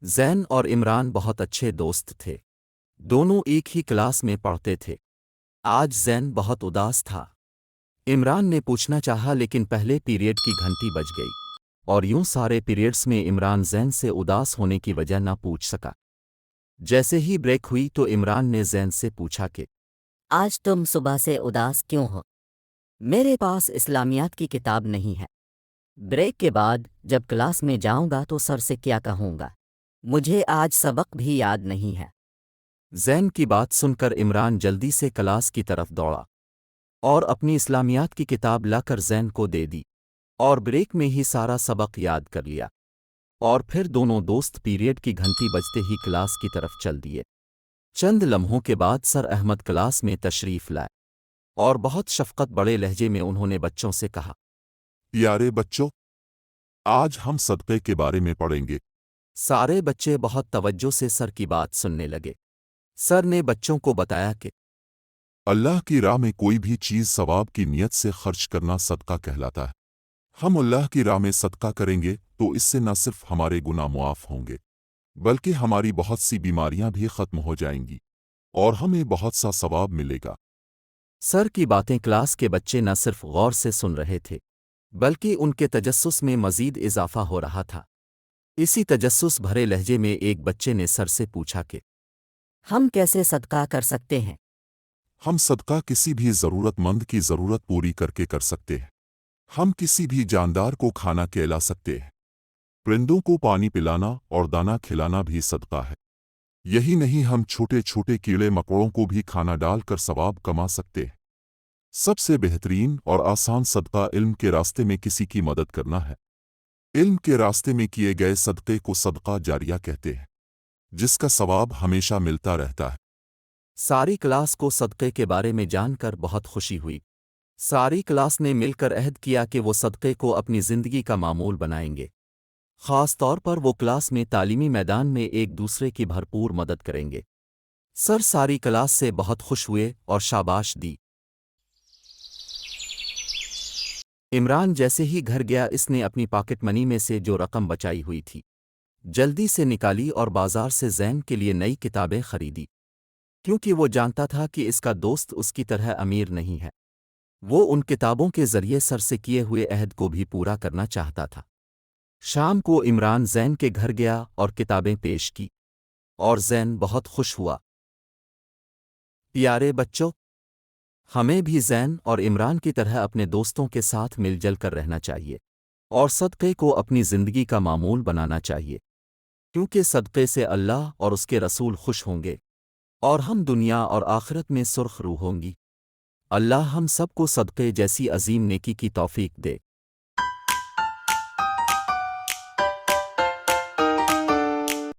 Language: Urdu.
زین اور عمران بہت اچھے دوست تھے۔ دونوں ایک ہی کلاس میں پڑھتے تھے۔ آج زین بہت اداس تھا۔ عمران نے پوچھنا چاہا لیکن پہلے پیریڈ کی گھنٹی بج گئی، اور یوں سارے پیریڈز میں عمران زین سے اداس ہونے کی وجہ نہ پوچھ سکا۔ جیسے ہی بریک ہوئی تو عمران نے زین سے پوچھا کہ آج تم صبح سے اداس کیوں ہو؟ میرے پاس اسلامیات کی کتاب نہیں ہے۔ بریک کے بعد جب کلاس میں جاؤں گا تو سر سے کیا کہوں گا؟ مجھے آج سبق بھی یاد نہیں ہے۔ زین کی بات سن کر عمران جلدی سے کلاس کی طرف دوڑا اور اپنی اسلامیات کی کتاب لا کر زین کو دے دی، اور بریک میں ہی سارا سبق یاد کر لیا، اور پھر دونوں دوست پیریڈ کی گھنٹی بجتے ہی کلاس کی طرف چل دیے۔ چند لمحوں کے بعد سر احمد کلاس میں تشریف لائے، اور بہت شفقت بڑے لہجے میں انہوں نے بچوں سے کہا، پیارے بچوں، آج ہم صدقے کے بارے میں پڑھیں گے۔ سارے بچے بہت توجہ سے سر کی بات سننے لگے۔ سر نے بچوں کو بتایا کہ اللہ کی راہ میں کوئی بھی چیز ثواب کی نیت سے خرچ کرنا صدقہ کہلاتا ہے۔ ہم اللہ کی راہ میں صدقہ کریں گے تو اس سے نہ صرف ہمارے گناہ معاف ہوں گے، بلکہ ہماری بہت سی بیماریاں بھی ختم ہو جائیں گی، اور ہمیں بہت سا ثواب ملے گا۔ سر کی باتیں کلاس کے بچے نہ صرف غور سے سن رہے تھے، بلکہ ان کے تجسس میں مزید اضافہ ہو رہا تھا۔ اسی تجسس بھرے لہجے میں ایک بچے نے سر سے پوچھا کہ ہم کیسے صدقہ کر سکتے ہیں؟ ہم صدقہ کسی بھی ضرورت مند کی ضرورت پوری کر کے کر سکتے ہیں۔ ہم کسی بھی جاندار کو کھانا کھلا سکتے ہیں۔ پرندوں کو پانی پلانا اور دانہ کھلانا بھی صدقہ ہے۔ یہی نہیں، ہم چھوٹے چھوٹے کیڑے مکوڑوں کو بھی کھانا ڈال کر ثواب کما سکتے ہیں۔ سب سے بہترین اور آسان صدقہ علم کے راستے میں کسی کی مدد کرنا ہے۔ علم کے راستے میں کیے گئے صدقے کو صدقہ جاریہ کہتے ہیں، جس کا ثواب ہمیشہ ملتا رہتا ہے۔ ساری کلاس کو صدقے کے بارے میں جان کر بہت خوشی ہوئی۔ ساری کلاس نے مل کر عہد کیا کہ وہ صدقے کو اپنی زندگی کا معمول بنائیں گے۔ خاص طور پر وہ کلاس میں تعلیمی میدان میں ایک دوسرے کی بھرپور مدد کریں گے۔ سر ساری کلاس سے بہت خوش ہوئے اور شاباش دی۔ عمران جیسے ہی گھر گیا، اس نے اپنی پاکٹ منی میں سے جو رقم بچائی ہوئی تھی جلدی سے نکالی اور بازار سے زین کے لیے نئی کتابیں خریدی، کیونکہ وہ جانتا تھا کہ اس کا دوست اس کی طرح امیر نہیں ہے۔ وہ ان کتابوں کے ذریعے سر سے کیے ہوئے عہد کو بھی پورا کرنا چاہتا تھا۔ شام کو عمران زین کے گھر گیا اور کتابیں پیش کی، اور زین بہت خوش ہوا۔ پیارے بچوں، ہمیں بھی زین اور عمران کی طرح اپنے دوستوں کے ساتھ مل جل کر رہنا چاہیے، اور صدقے کو اپنی زندگی کا معمول بنانا چاہیے، کیونکہ صدقے سے اللہ اور اس کے رسول خوش ہوں گے، اور ہم دنیا اور آخرت میں سرخ روح ہوں گی۔ اللہ ہم سب کو صدقے جیسی عظیم نیکی کی توفیق دے۔